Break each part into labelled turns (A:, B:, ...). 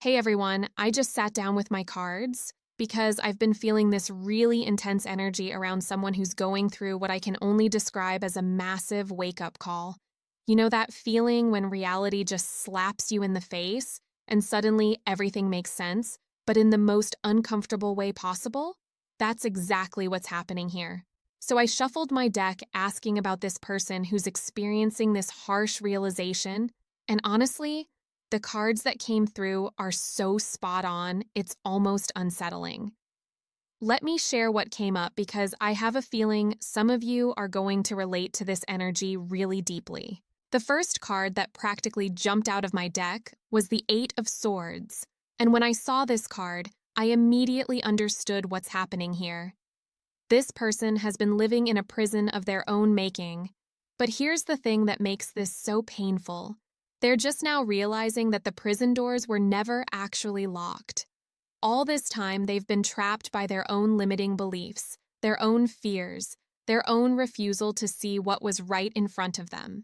A: Hey everyone, I just sat down with my cards because I've been feeling this really intense energy around someone who's going through what I can only describe as a massive wake up call. You know that feeling when reality just slaps you in the face and suddenly everything makes sense, but in the most uncomfortable way possible? That's exactly what's happening here. So I shuffled my deck asking about this person who's experiencing this harsh realization, and honestly, the cards that came through are so spot on, it's almost unsettling. Let me share what came up because I have a feeling some of you are going to relate to this energy really deeply. The first card that practically jumped out of my deck was the Eight of Swords, and when I saw this card, I immediately understood what's happening here. This person has been living in a prison of their own making, but here's the thing that makes this so painful. They're just now realizing that the prison doors were never actually locked. All this time, they've been trapped by their own limiting beliefs, their own fears, their own refusal to see what was right in front of them.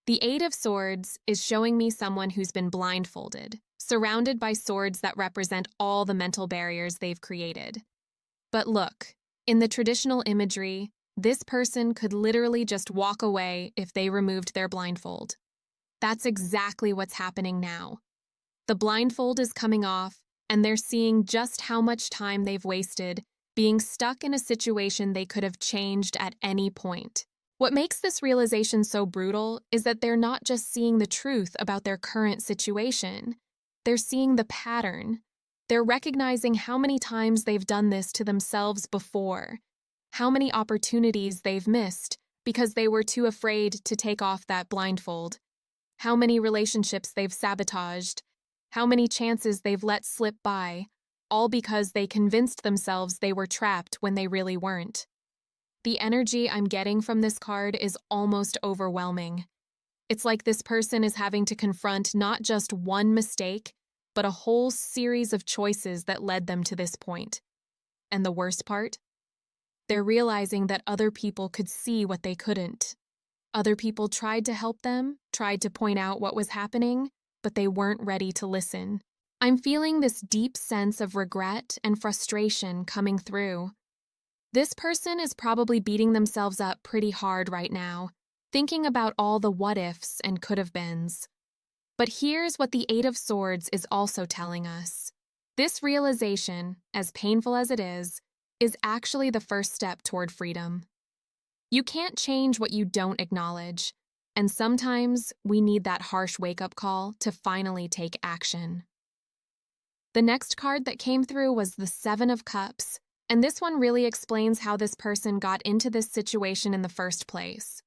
A: The Eight of Swords is showing me someone who's been blindfolded, surrounded by swords that represent all the mental barriers they've created. But look, in the traditional imagery, this person could literally just walk away if they removed their blindfold. That's exactly what's happening now. The blindfold is coming off, and they're seeing just how much time they've wasted being stuck in a situation they could have changed at any point. What makes this realization so brutal is that they're not just seeing the truth about their current situation. They're seeing the pattern. They're recognizing how many times they've done this to themselves before, how many opportunities they've missed because they were too afraid to take off that blindfold. How many relationships they've sabotaged, how many chances they've let slip by, all because they convinced themselves they were trapped when they really weren't. The energy I'm getting from this card is almost overwhelming. It's like this person is having to confront not just one mistake, but a whole series of choices that led them to this point. And the worst part? They're realizing that other people could see what they couldn't. Other people tried to help them, tried to point out what was happening, but they weren't ready to listen. I'm feeling this deep sense of regret and frustration coming through. This person is probably beating themselves up pretty hard right now, thinking about all the what-ifs and could-have-beens. But here's what the Eight of Swords is also telling us. This realization, as painful as it is actually the first step toward freedom. You can't change what you don't acknowledge, and sometimes we need that harsh wake-up call to finally take action. The next card that came through was the Seven of Cups, and this one really explains how this person got into this situation in the first place.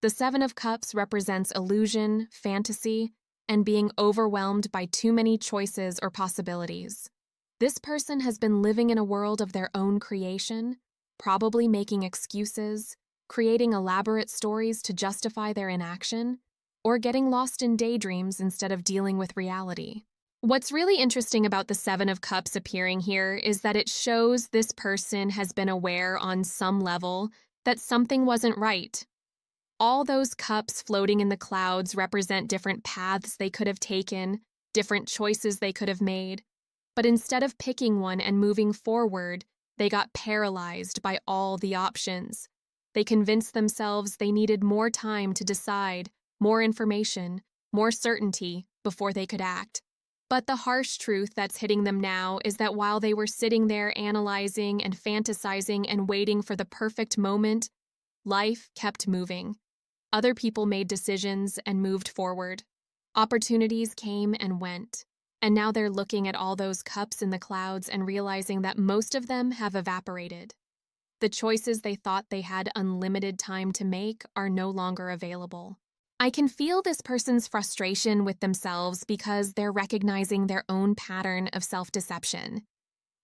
A: The Seven of Cups represents illusion, fantasy, and being overwhelmed by too many choices or possibilities. This person has been living in a world of their own creation, probably making excuses, creating elaborate stories to justify their inaction, or getting lost in daydreams instead of dealing with reality. What's really interesting about the Seven of Cups appearing here is that it shows this person has been aware on some level that something wasn't right. All those cups floating in the clouds represent different paths they could have taken, different choices they could have made. But instead of picking one and moving forward, they got paralyzed by all the options. They convinced themselves they needed more time to decide, more information, more certainty before they could act. But the harsh truth that's hitting them now is that while they were sitting there analyzing and fantasizing and waiting for the perfect moment, life kept moving. Other people made decisions and moved forward. Opportunities came and went. And now they're looking at all those cups in the clouds and realizing that most of them have evaporated. The choices they thought they had unlimited time to make are no longer available. I can feel this person's frustration with themselves because they're recognizing their own pattern of self-deception.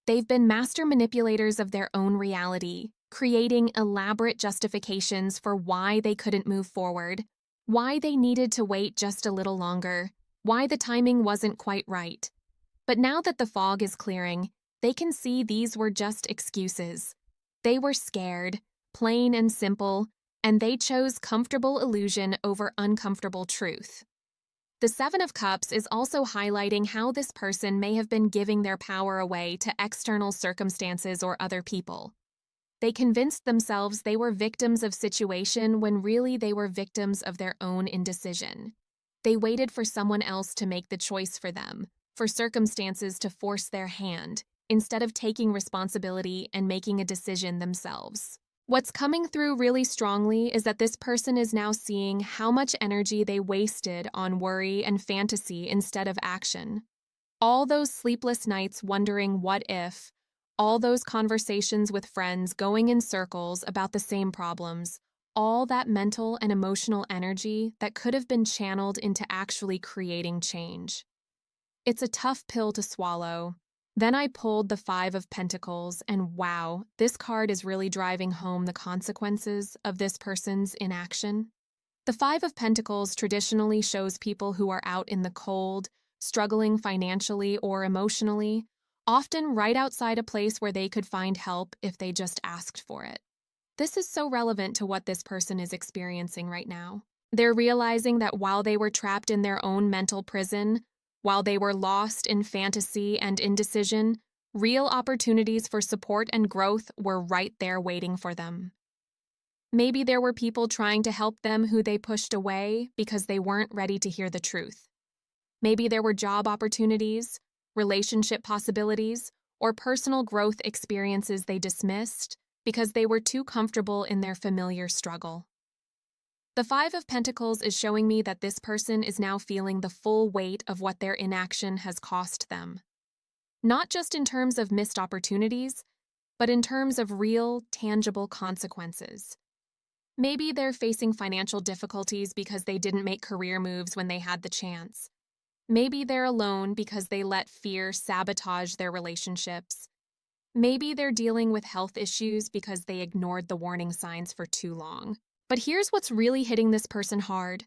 A: They've been master manipulators of their own reality, creating elaborate justifications for why they couldn't move forward, why they needed to wait just a little longer, why the timing wasn't quite right. But now that the fog is clearing, they can see these were just excuses. They were scared, plain and simple, and they chose comfortable illusion over uncomfortable truth. The Seven of Cups is also highlighting how this person may have been giving their power away to external circumstances or other people. They convinced themselves they were victims of situation when really they were victims of their own indecision. They waited for someone else to make the choice for them, for circumstances to force their hand, instead of taking responsibility and making a decision themselves. What's coming through really strongly is that this person is now seeing how much energy they wasted on worry and fantasy instead of action. All those sleepless nights wondering what if, all those conversations with friends going in circles about the same problems, all that mental and emotional energy that could have been channeled into actually creating change. It's a tough pill to swallow. Then I pulled the Five of Pentacles, and wow, this card is really driving home the consequences of this person's inaction. The Five of Pentacles traditionally shows people who are out in the cold, struggling financially or emotionally, often right outside a place where they could find help if they just asked for it. This is so relevant to what this person is experiencing right now. They're realizing that while they were trapped in their own mental prison, while they were lost in fantasy and indecision, real opportunities for support and growth were right there waiting for them. Maybe there were people trying to help them who they pushed away because they weren't ready to hear the truth. Maybe there were job opportunities, relationship possibilities, or personal growth experiences they dismissed because they were too comfortable in their familiar struggle. The Five of Pentacles is showing me that this person is now feeling the full weight of what their inaction has cost them. Not just in terms of missed opportunities, but in terms of real, tangible consequences. Maybe they're facing financial difficulties because they didn't make career moves when they had the chance. Maybe they're alone because they let fear sabotage their relationships. Maybe they're dealing with health issues because they ignored the warning signs for too long. But here's what's really hitting this person hard.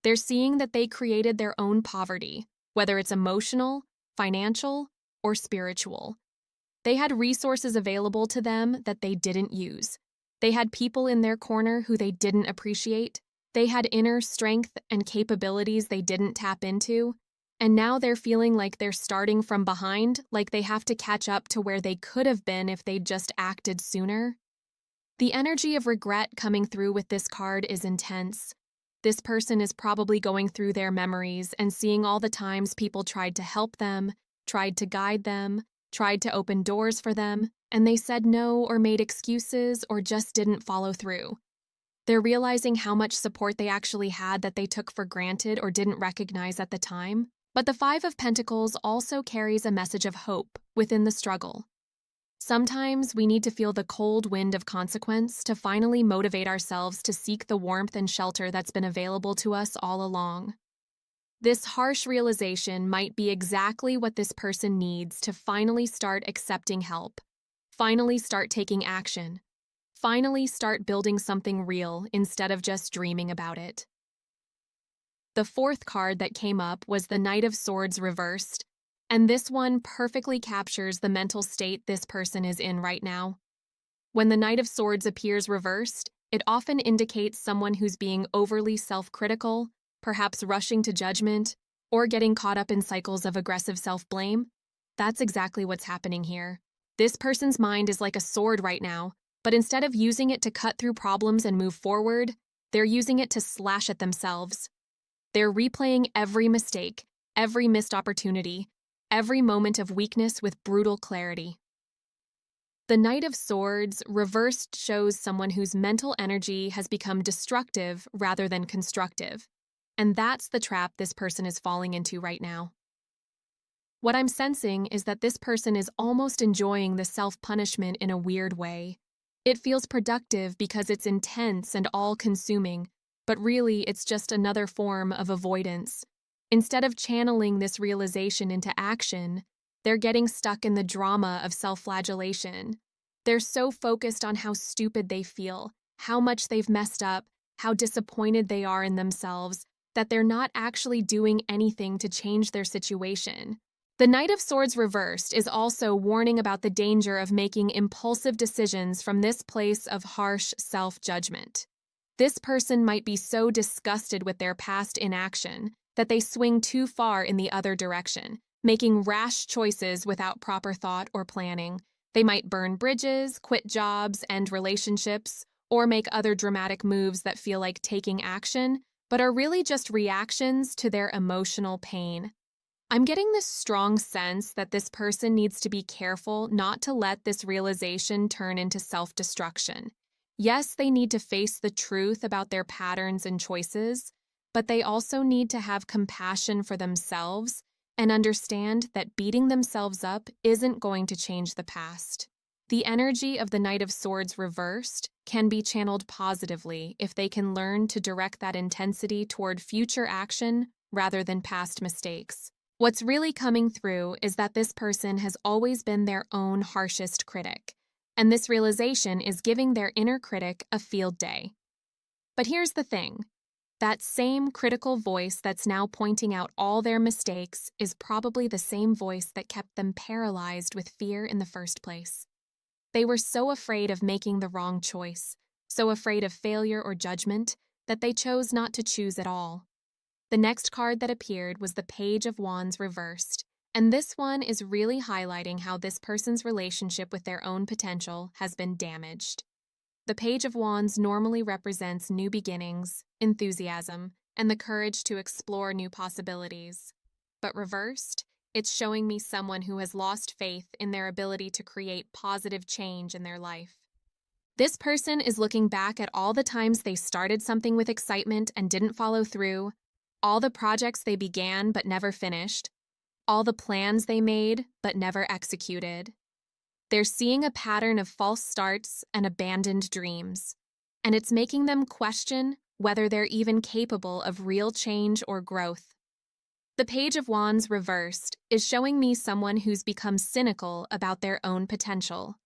A: They're seeing that they created their own poverty, whether it's emotional, financial, or spiritual. They had resources available to them that they didn't use. They had people in their corner who they didn't appreciate. They had inner strength and capabilities they didn't tap into. And now they're feeling like they're starting from behind, like they have to catch up to where they could have been if they'd just acted sooner. The energy of regret coming through with this card is intense. This person is probably going through their memories and seeing all the times people tried to help them, tried to guide them, tried to open doors for them, and they said no or made excuses or just didn't follow through. They're realizing how much support they actually had that they took for granted or didn't recognize at the time. But the Five of Pentacles also carries a message of hope within the struggle. Sometimes we need to feel the cold wind of consequence to finally motivate ourselves to seek the warmth and shelter that's been available to us all along. This harsh realization might be exactly what this person needs to finally start accepting help, finally start taking action, finally start building something real instead of just dreaming about it. The fourth card that came up was the Knight of Swords reversed, and this one perfectly captures the mental state this person is in right now. When the Knight of Swords appears reversed, it often indicates someone who's being overly self-critical, perhaps rushing to judgment, or getting caught up in cycles of aggressive self-blame. That's exactly what's happening here. This person's mind is like a sword right now, but instead of using it to cut through problems and move forward, they're using it to slash at themselves. They're replaying every mistake, every missed opportunity, every moment of weakness with brutal clarity. The Knight of Swords reversed shows someone whose mental energy has become destructive rather than constructive, and that's the trap this person is falling into right now. What I'm sensing is that this person is almost enjoying the self-punishment in a weird way. It feels productive because it's intense and all-consuming, but really it's just another form of avoidance. Instead of channeling this realization into action, they're getting stuck in the drama of self-flagellation. They're so focused on how stupid they feel, how much they've messed up, how disappointed they are in themselves, that they're not actually doing anything to change their situation. The Knight of Swords reversed is also warning about the danger of making impulsive decisions from this place of harsh self-judgment. This person might be so disgusted with their past inaction that they swing too far in the other direction, making rash choices without proper thought or planning. They might burn bridges, quit jobs, end relationships, or make other dramatic moves that feel like taking action, but are really just reactions to their emotional pain. I'm getting this strong sense that this person needs to be careful not to let this realization turn into self-destruction. Yes, they need to face the truth about their patterns and choices, but they also need to have compassion for themselves and understand that beating themselves up isn't going to change the past. The energy of the Knight of Swords reversed can be channeled positively if they can learn to direct that intensity toward future action rather than past mistakes. What's really coming through is that this person has always been their own harshest critic, and this realization is giving their inner critic a field day. But here's the thing. That same critical voice that's now pointing out all their mistakes is probably the same voice that kept them paralyzed with fear in the first place. They were so afraid of making the wrong choice, so afraid of failure or judgment, that they chose not to choose at all. The next card that appeared was the Page of Wands reversed, and this one is really highlighting how this person's relationship with their own potential has been damaged. The Page of Wands normally represents new beginnings, enthusiasm, and the courage to explore new possibilities. But reversed, it's showing me someone who has lost faith in their ability to create positive change in their life. This person is looking back at all the times they started something with excitement and didn't follow through, all the projects they began but never finished, all the plans they made but never executed. They're seeing a pattern of false starts and abandoned dreams, and it's making them question whether they're even capable of real change or growth. The Page of Wands reversed is showing me someone who's become cynical about their own potential.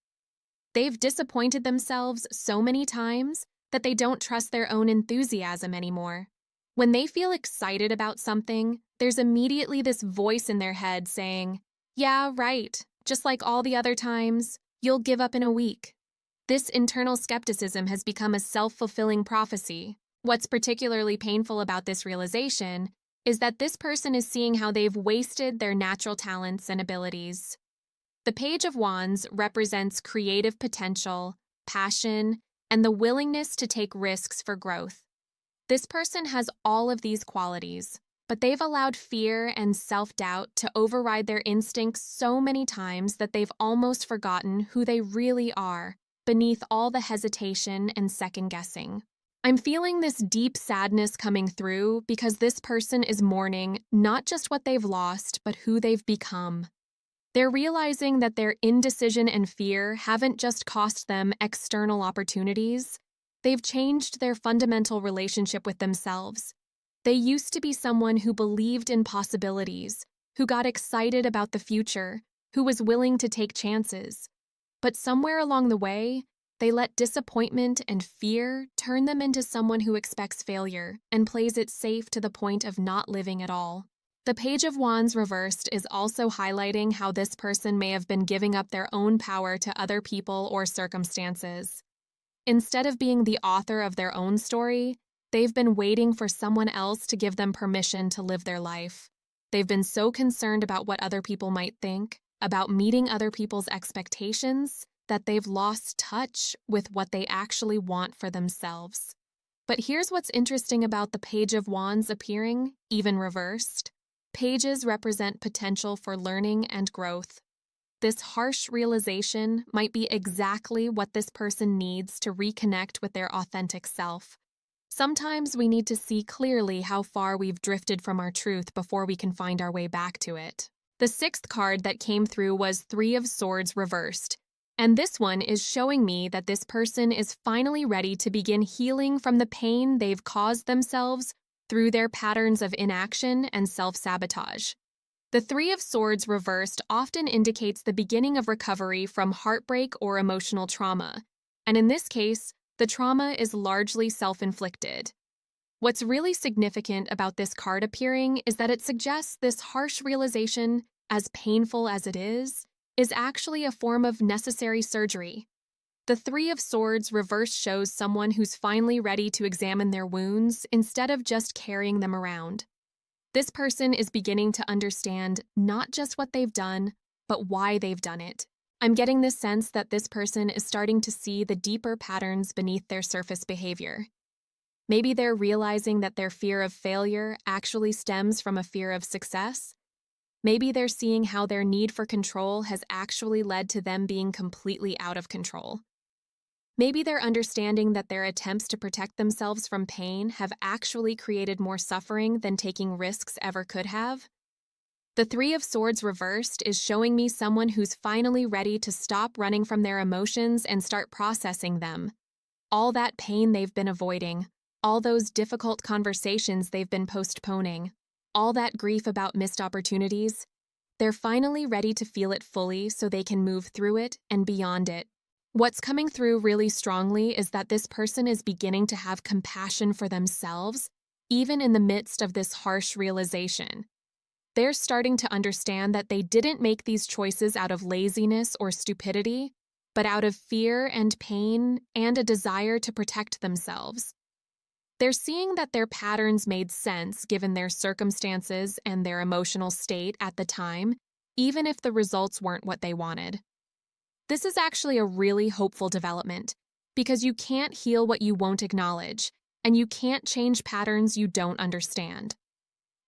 A: They've disappointed themselves so many times that they don't trust their own enthusiasm anymore. When they feel excited about something, there's immediately this voice in their head saying, "Yeah, right, just like all the other times, you'll give up in a week." This internal skepticism has become a self-fulfilling prophecy. What's particularly painful about this realization is that this person is seeing how they've wasted their natural talents and abilities. The Page of Wands represents creative potential, passion, and the willingness to take risks for growth. This person has all of these qualities, but they've allowed fear and self-doubt to override their instincts so many times that they've almost forgotten who they really are, beneath all the hesitation and second-guessing. I'm feeling this deep sadness coming through because this person is mourning not just what they've lost, but who they've become. They're realizing that their indecision and fear haven't just cost them external opportunities. They've changed their fundamental relationship with themselves. They used to be someone who believed in possibilities, who got excited about the future, who was willing to take chances. But somewhere along the way, they let disappointment and fear turn them into someone who expects failure and plays it safe to the point of not living at all. The Page of Wands reversed is also highlighting how this person may have been giving up their own power to other people or circumstances. Instead of being the author of their own story, they've been waiting for someone else to give them permission to live their life. They've been so concerned about what other people might think, about meeting other people's expectations, that they've lost touch with what they actually want for themselves. But here's what's interesting about the Page of Wands appearing, even reversed. Pages represent potential for learning and growth. This harsh realization might be exactly what this person needs to reconnect with their authentic self. Sometimes we need to see clearly how far we've drifted from our truth before we can find our way back to it. The sixth card that came through was Three of Swords reversed, and this one is showing me that this person is finally ready to begin healing from the pain they've caused themselves through their patterns of inaction and self-sabotage. The Three of Swords reversed often indicates the beginning of recovery from heartbreak or emotional trauma, and in this case, the trauma is largely self-inflicted. What's really significant about this card appearing is that it suggests this harsh realization, as painful as it is actually a form of necessary surgery. The Three of Swords reversed shows someone who's finally ready to examine their wounds instead of just carrying them around. This person is beginning to understand not just what they've done, but why they've done it. I'm getting this sense that this person is starting to see the deeper patterns beneath their surface behavior. Maybe they're realizing that their fear of failure actually stems from a fear of success. Maybe they're seeing how their need for control has actually led to them being completely out of control. Maybe they're understanding that their attempts to protect themselves from pain have actually created more suffering than taking risks ever could have. The Three of Swords reversed is showing me someone who's finally ready to stop running from their emotions and start processing them. All that pain they've been avoiding, all those difficult conversations they've been postponing, all that grief about missed opportunities, they're finally ready to feel it fully so they can move through it and beyond it. What's coming through really strongly is that this person is beginning to have compassion for themselves, even in the midst of this harsh realization. They're starting to understand that they didn't make these choices out of laziness or stupidity, but out of fear and pain and a desire to protect themselves. They're seeing that their patterns made sense given their circumstances and their emotional state at the time, even if the results weren't what they wanted. This is actually a really hopeful development, because you can't heal what you won't acknowledge, and you can't change patterns you don't understand.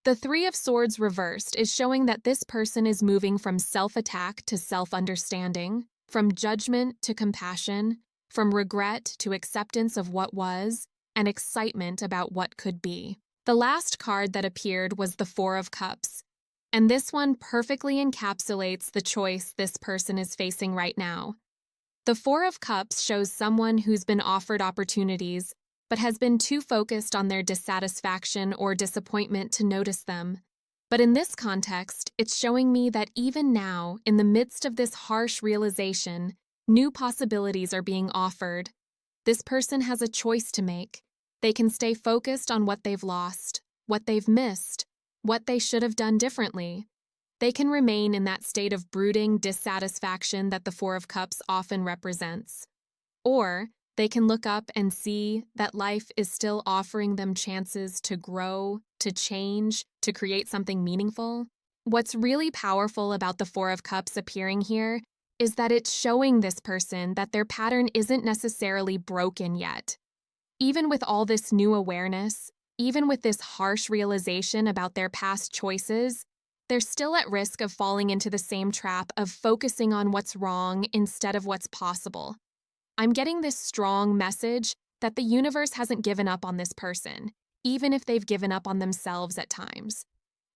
A: The Three of Swords reversed is showing that this person is moving from self-attack to self-understanding, from judgment to compassion, from regret to acceptance of what was, and excitement about what could be. The last card that appeared was the Four of Cups, and this one perfectly encapsulates the choice this person is facing right now. The Four of Cups shows someone who's been offered opportunities, but has been too focused on their dissatisfaction or disappointment to notice them. But in this context, it's showing me that even now, in the midst of this harsh realization, new possibilities are being offered. This person has a choice to make. They can stay focused on what they've lost, what they've missed, what they should have done differently. They can remain in that state of brooding dissatisfaction that the Four of Cups often represents. Or they can look up and see that life is still offering them chances to grow, to change, to create something meaningful. What's really powerful about the Four of Cups appearing here is that it's showing this person that their pattern isn't necessarily broken yet. Even with all this new awareness, even with this harsh realization about their past choices, they're still at risk of falling into the same trap of focusing on what's wrong instead of what's possible. I'm getting this strong message that the universe hasn't given up on this person, even if they've given up on themselves at times.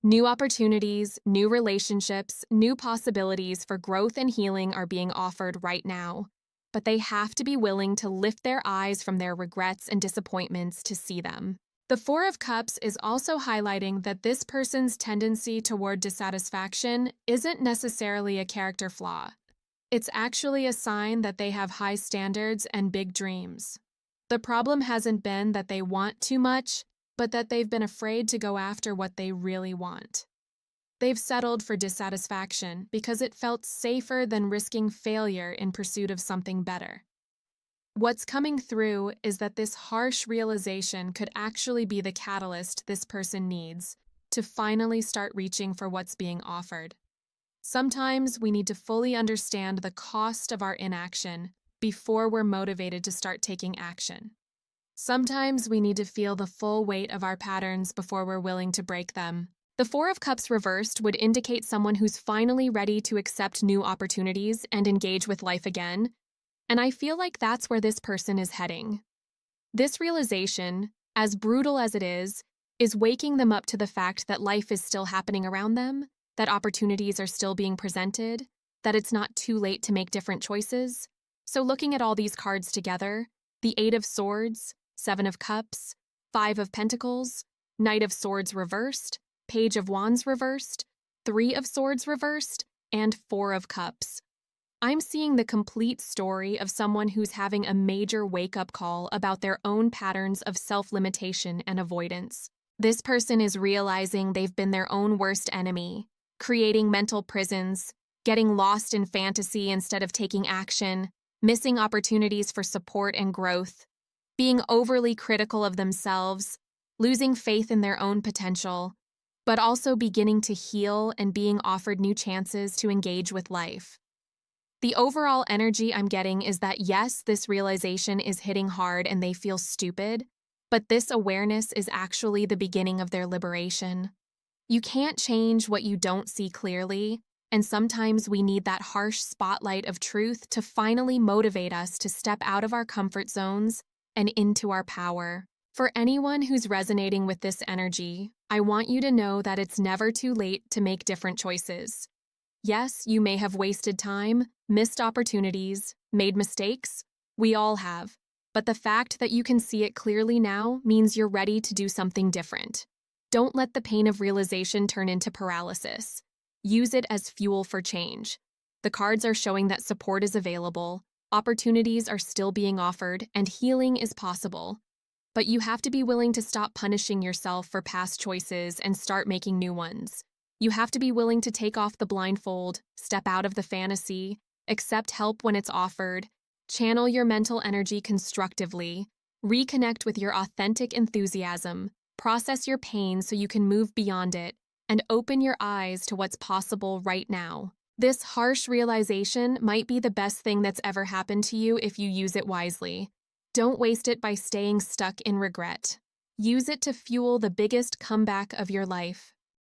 A: New opportunities, new relationships, new possibilities for growth and healing are being offered right now, but they have to be willing to lift their eyes from their regrets and disappointments to see them. The Four of Cups is also highlighting that this person's tendency toward dissatisfaction isn't necessarily a character flaw. It's actually a sign that they have high standards and big dreams. The problem hasn't been that they want too much, but that they've been afraid to go after what they really want. They've settled for dissatisfaction because it felt safer than risking failure in pursuit of something better. What's coming through is that this harsh realization could actually be the catalyst this person needs to finally start reaching for what's being offered. Sometimes we need to fully understand the cost of our inaction before we're motivated to start taking action. Sometimes we need to feel the full weight of our patterns before we're willing to break them. The Four of Cups reversed would indicate someone who's finally ready to accept new opportunities and engage with life again, and I feel like that's where this person is heading. This realization, as brutal as it is waking them up to the fact that life is still happening around them, that opportunities are still being presented, that it's not too late to make different choices. So looking at all these cards together, the Eight of Swords, Seven of Cups, Five of Pentacles, Knight of Swords reversed, Page of Wands reversed, Three of Swords reversed, and Four of Cups. I'm seeing the complete story of someone who's having a major wake-up call about their own patterns of self-limitation and avoidance. This person is realizing they've been their own worst enemy, creating mental prisons, getting lost in fantasy instead of taking action, missing opportunities for support and growth, being overly critical of themselves, losing faith in their own potential. but also beginning to heal and being offered new chances to engage with life. The overall energy I'm getting is that yes, this realization is hitting hard and they feel stupid, but this awareness is actually the beginning of their liberation. You can't change what you don't see clearly, and sometimes we need that harsh spotlight of truth to finally motivate us to step out of our comfort zones and into our power. For anyone who's resonating with this energy, I want you to know that it's never too late to make different choices. Yes, you may have wasted time, missed opportunities, made mistakes. We all have. But the fact that you can see it clearly now means you're ready to do something different. Don't let the pain of realization turn into paralysis. Use it as fuel for change. The cards are showing that support is available, opportunities are still being offered, and healing is possible. But you have to be willing to stop punishing yourself for past choices and start making new ones. You have to be willing to take off the blindfold, step out of the fantasy, accept help when it's offered, channel your mental energy constructively, reconnect with your authentic enthusiasm, process your pain so you can move beyond it, and open your eyes to what's possible right now. This harsh realization might be the best thing that's ever happened to you if you use it wisely. Don't waste it by staying stuck in regret. Use it to fuel the biggest comeback of your life.